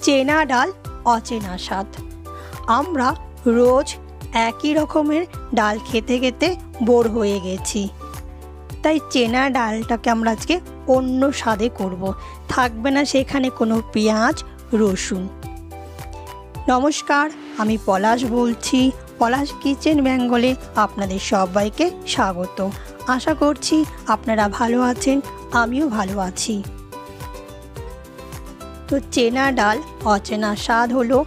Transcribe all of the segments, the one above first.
চেনা ডাল অচেনা স্বাদ। আমরা রোজ একই রকমের ডাল খেতে খেতে বোর হয়ে গেছি, তাই চেনা ডালটাকে আমরা আজকে অন্য স্বাদে করব। থাকবে না সেখানে কোনো পেঁয়াজ রসুন। নমস্কার, আমি পলাশ বলছি। পলাশ কিচেন বেঙ্গলে আপনাদের সবাইকে স্বাগত। আশা করছি আপনারা ভালো আছেন, আমিও ভালো আছি। তো চেনা ডাল অচেনা স্বাদ হলো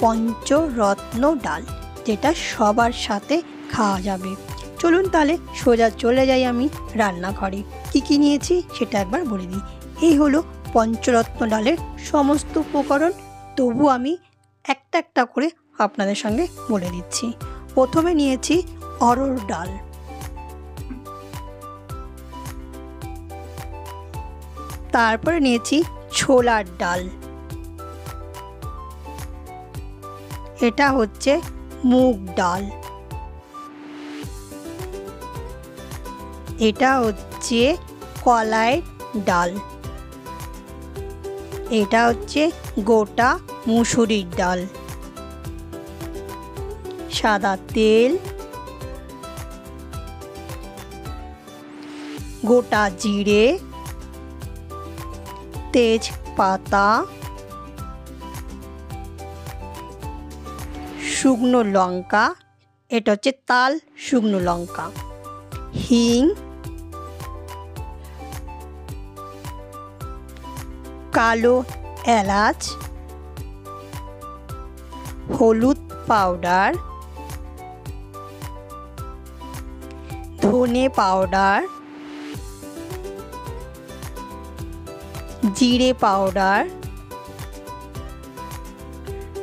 পঞ্চরত্ন ডাল, যেটা সবার সাথে খাওয়া যাবে। চলুন তাহলে সোজা চলে যাই আমি রান্নাঘরে। কি নিয়েছি সেটা একবার বলে দিই। এই হলো পঞ্চরত্ন ডালের সমস্ত উপকরণ, তবু আমি একটা একটা করে আপনাদের সঙ্গে বলে দিচ্ছি। প্রথমে নিয়েছি অরহর ডাল, তারপরে নিয়েছি ছোলার ডাল, এটা হচ্ছে মুগ ডাল, এটা হচ্ছে কলাই ডাল, এটা হচ্ছে গোটা মুসুরির ডাল, সাদা তেল, গোটা জিরে, তেজপাতা, শুকনো লঙ্কা, এটা হচ্ছে তাল শুকনো লঙ্কা, হিং, কালো এলাচ, হলুদ পাউডার, ধনে পাউডার, জিরে পাউডার,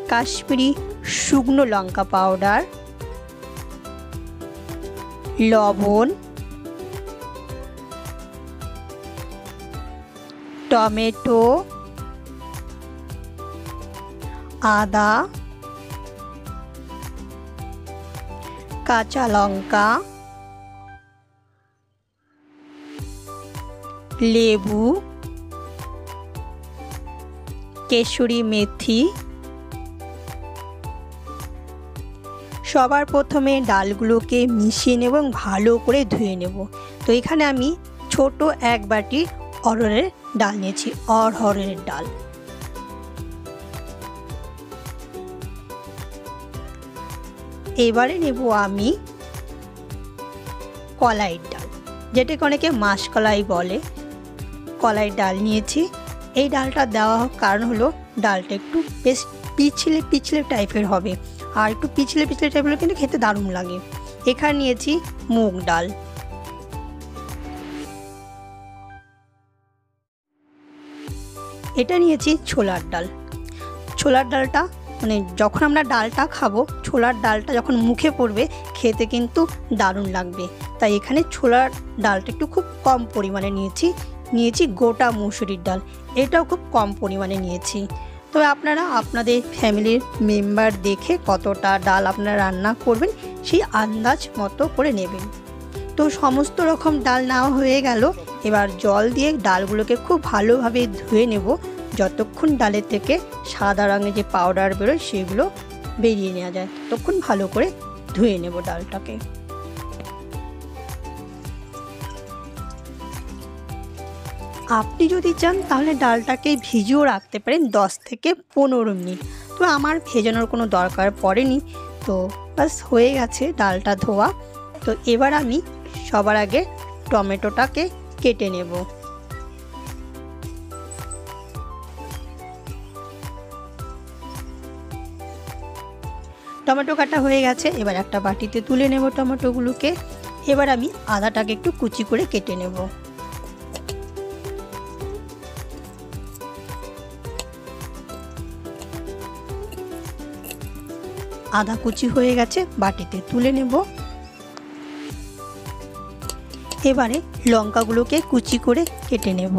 কাশ্মীরি শুকনো লঙ্কা পাউডার, লবণ, টমেটো, আদা, কাঁচা লঙ্কা, লেবু, কেশরি মেথি। সবার প্রথমে ডালগুলোকে মিশিয়ে নেব এবং ভালো করে ধুয়ে নেব। তো এখানে আমি ছোট এক বাটি অরহরের ডাল নিয়েছি, অরহরের ডাল। এবারে নেব আমি কলাইয়ের ডাল, যেটাকে অনেকে মাসকলাই বলে। কলাইয়ের ডাল নিয়েছি। এই ডালটা দেওয়া কারণ হলো ডালটা একটু বেশ পিছলে পিছলে টাইপের হবে, আর একটু পিছলে পিছলে টাইপের কিন্তু খেতে দারুণ লাগে। এখানে নিয়েছি মুগ ডাল, এটা নিয়েছি ছোলার ডাল। ছোলার ডালটা মানে যখন আমরা ডালটা খাবো, ছোলার ডালটা যখন মুখে পড়বে খেতে কিন্তু দারুণ লাগবে, তাই এখানে ছোলার ডালটা একটু খুব কম পরিমাণে নিয়েছি গোটা মুসুরির ডাল, এটাও খুব কম পরিমাণে নিয়েছি। তবে আপনারা আপনাদের ফ্যামিলির মেম্বার দেখে কতটা ডাল আপনারা রান্না করবেন সেই আন্দাজ মতো করে নেবেন। তো সমস্ত রকম ডাল নেওয়া হয়ে গেল। এবার জল দিয়ে ডালগুলোকে খুব ভালোভাবে ধুয়ে নেব, যতক্ষণ ডালের থেকে সাদা রঙের যে পাউডার বেরোয় সেগুলো বেরিয়ে নেওয়া যায়, ততক্ষণ ভালো করে ধুয়ে নেব ডালটাকে। আপনি যদি চান তাহলে ডালটাকে ভিজিয়েও রাখতে পারেন 10 থেকে 15 মিনিট। তো আমার ভেজানোর কোনো দরকার পড়েনি, তো বাস হয়ে গেছে ডালটা ধোয়া। তো এবার আমি সবার আগে টমেটোটাকে কেটে নেব। টমেটো কাটা হয়ে গেছে, এবার একটা বাটিতে তুলে নেব টমেটোগুলোকে। এবার আমি আদাটাকে একটু কুচি করে কেটে নেব। আদা কুচি হয়ে গেছে, বাটিতে তুলে নেব। এবারে লঙ্কাগুলোকে কুচি করে কেটে নেব।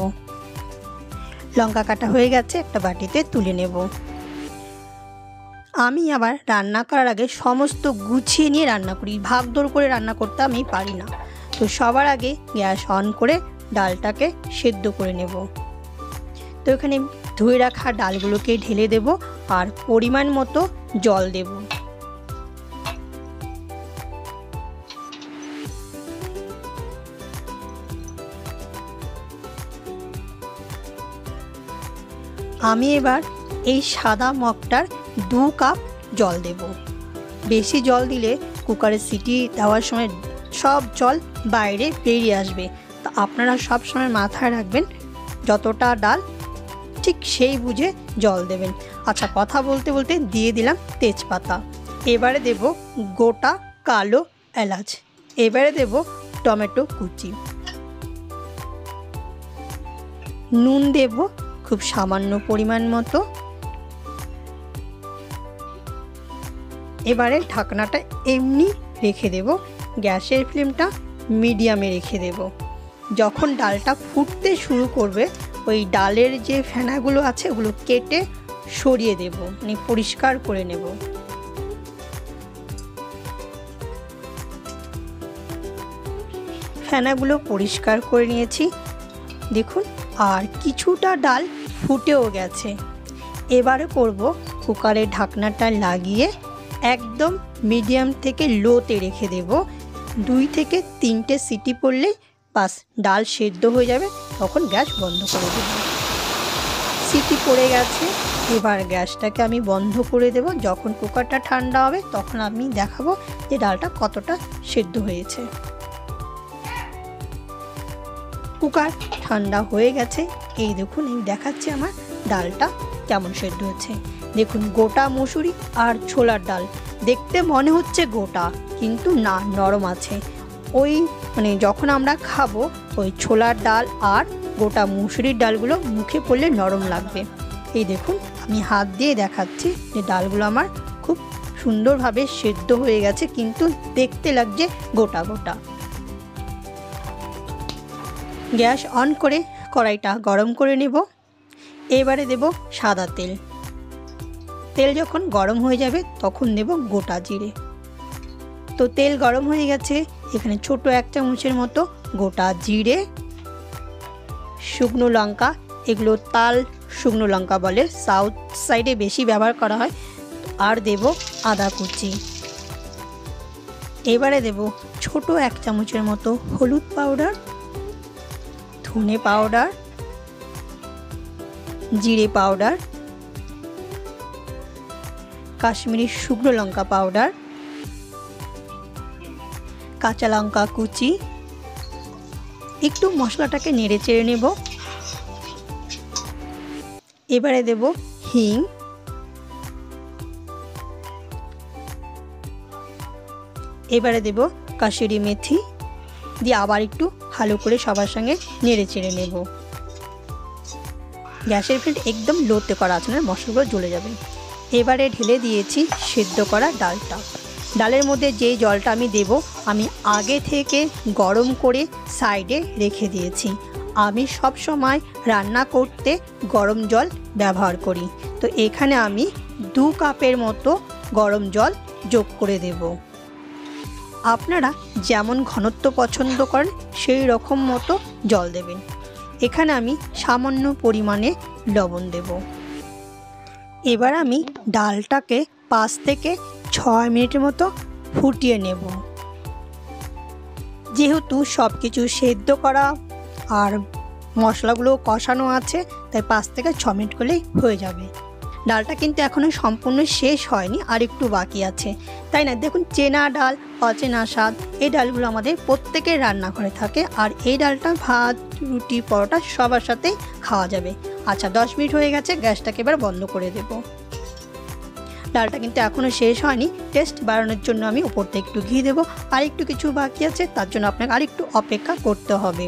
লঙ্কা কাটা হয়ে গেছে, একটা বাটিতে তুলে নেব। আমি আবার রান্না করার আগে সমস্ত গুছিয়ে নিয়ে রান্না করি, ভাগদৌড় করে রান্না করতে আমি পারি না। তো সবার আগে গ্যাস অন করে ডালটাকে সেদ্ধ করে নেব। তো এখানে ধুয়ে রাখা ডালগুলোকে ঢেলে দেব আর পরিমাণ মতো জল দেব। আমি এবার এই সাদা মগটার 2 কাপ জল দেব। বেশি জল দিলে কুকারের সিটি দেওয়ার সময় সব জল বাইরে বেরিয়ে আসবে। তা আপনারা সব সময় মাথায় রাখবেন যতটা ডাল ঠিক সেই বুঝে জল দেবেন। আচ্ছা, কথা বলতে বলতে দিয়ে দিলাম তেজপাতা। এবারে দেব গোটা কালো এলাচ। এবারে দেব টমেটো কুচি। নুন দেব খুব সামান্য পরিমাণ মতো। এবারে ঢাকনাটা এমনি রেখে দেব। গ্যাসের ফ্লেমটা মিডিয়ামে রেখে দেব। যখন ডালটা ফুটতে শুরু করবে ওই ডালের যে ফেনাগুলো আছে ওগুলো কেটে সরিয়ে দেব, মানে পরিষ্কার করে নেব। ফেনাগুলো পরিষ্কার করে নিয়েছি দেখুন, আর কিছুটা ডাল ফুটেও গেছে। এবারে করব কুকারের ঢাকনাটা লাগিয়ে একদম মিডিয়াম থেকে লোতে রেখে দেব। 2 থেকে 3টে সিটি পড়লেই বাস ডাল সেদ্ধ হয়ে যাবে, তখন গ্যাস বন্ধ করে দেব। সিটি পড়ে গেছে, এবার গ্যাসটাকে আমি বন্ধ করে দেব। যখন কুকারটা ঠান্ডা হবে তখন আমি দেখাবো যে ডালটা কতটা সেদ্ধ হয়েছে। কুকার ঠান্ডা হয়ে গেছে, এই দেখুন এই দেখাচ্ছে আমার ডালটা কেমন সেদ্ধ হচ্ছে। দেখুন গোটা মুসুরি আর ছোলার ডাল, দেখতে মনে হচ্ছে গোটা কিন্তু না, নরম আছে। ওই মানে যখন আমরা খাবো ওই ছোলার ডাল আর গোটা মুসুরির ডালগুলো মুখে পড়লে নরম লাগবে। এই দেখুন আমি হাত দিয়ে দেখাচ্ছি যে ডালগুলো আমার খুব সুন্দরভাবে সেদ্ধ হয়ে গেছে, কিন্তু দেখতে লাগছে গোটা গোটা। গ্যাস অন করে কড়াইটা গরম করে নেব। এবারে দেব সাদা তেল। তেল যখন গরম হয়ে যাবে তখন দেব গোটা জিরে। তো তেল গরম হয়ে গেছে, এখানে ছোট 1 চামচের মতো গোটা জিরে, শুকনো লঙ্কা, এগুলো তাল শুকনো লঙ্কা বলে, সাউথ সাইডে বেশি ব্যবহার করা হয়, আর দেব আদা কুচি। এবারে দেব ছোট 1 চামচের মতো হলুদ পাউডার, ধনে পাউডার, জিরে পাউডার, কাশ্মীরি শুকনো লঙ্কা পাউডার, কাঁচা লঙ্কা কুচি। একটু মশলাটাকে নেড়ে চেড়ে নেব। এবারে দেব হিং, এবারে দেব কাসুরি মেথি দিয়ে আবার একটু ভালো করে সবার সঙ্গে নেড়ে চেড়ে নেব। গ্যাসের ফ্লেম একদম লোতে করা আছে, না মশলাগুলো জ্বলে যাবে। এবারে ঢেলে দিয়েছি সেদ্ধ করা ডালটা। ডালের মধ্যে যেই জলটা আমি দেব আমি আগে থেকে গরম করে সাইডে রেখে দিয়েছি। আমি সব সময় রান্না করতে গরম জল ব্যবহার করি। তো এখানে আমি 2 কাপের মতো গরম জল যোগ করে দেব। আপনারা যেমন ঘনত্ব পছন্দ করেন সেই রকম মতো জল দেবেন। এখানে আমি সামান্য পরিমাণে লবণ দেব। এবার আমি ডালটাকে 5 থেকে 6 মিনিটের মতো ফুটিয়ে নেব। যেহেতু সব কিছু সেদ্ধ করা আর মশলাগুলো কষানো আছে, তাই 5 থেকে 6 মিনিট করলেই হয়ে যাবে। ডালটা কিন্তু এখনও সম্পূর্ণ শেষ হয়নি, আর একটু বাকি আছে, তাই না? দেখুন চেনা ডাল অচেনা স্বাদ, এই ডালগুলো আমাদের প্রত্যেকের রান্নাঘরে থাকে, আর এই ডালটা ভাত, রুটি, পরোটা সবার সাথেই খাওয়া যাবে। আচ্ছা 10 মিনিট হয়ে গেছে, গ্যাসটাকে এবার বন্ধ করে দেব। ডালটা কিন্তু এখনও শেষ হয়নি, টেস্ট বাড়ানোর জন্য আমি উপর থেকে একটু ঘি দেবো। আর একটু কিছু বাকি আছে, তার জন্য আপনাকে আরেকটু অপেক্ষা করতে হবে।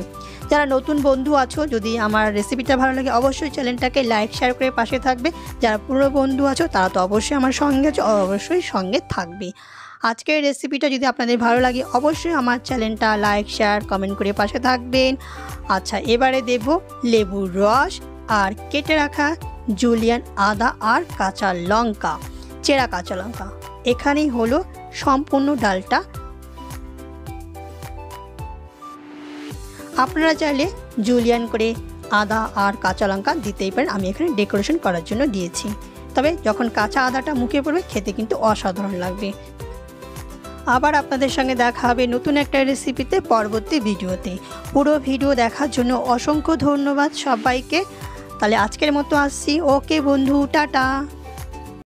যারা নতুন বন্ধু আছো, যদি আমার রেসিপিটা ভালো লাগে অবশ্যই চ্যানেলটাকে লাইক শেয়ার করে পাশে থাকবে। যারা পুরনো বন্ধু আছো তারা তো অবশ্যই আমার সঙ্গে আছো, অবশ্যই সঙ্গে থাকবে। আজকের রেসিপিটা যদি আপনাদের ভালো লাগে অবশ্যই আমার চ্যানেলটা লাইক শেয়ার কমেন্ট করে পাশে থাকবেন। আচ্ছা এবারে দেব লেবুর রস আর কেটে রাখা জুলিয়ান আদা আর কাঁচা লঙ্কা, চেরা কাঁচা লঙ্কা। এখানেই হলো সম্পূর্ণ ডালটা। আপনারা চাইলে জুলিয়ান করে আদা আর কাঁচা লঙ্কা দিতেই পারেন, আমি এখানে ডেকোরেশন করার জন্য দিয়েছি। তবে যখন কাঁচা আদাটা মুখে পড়বে খেতে কিন্তু অসাধারণ লাগবে। আবার আপনাদের সঙ্গে দেখা হবে নতুন একটা রেসিপিতে পরবর্তী ভিডিওতে। পুরো ভিডিও দেখার জন্য অসংখ্য ধন্যবাদ সবাইকে। তাহলে আজকের মতো আসছি। ওকে বন্ধু, টাটা।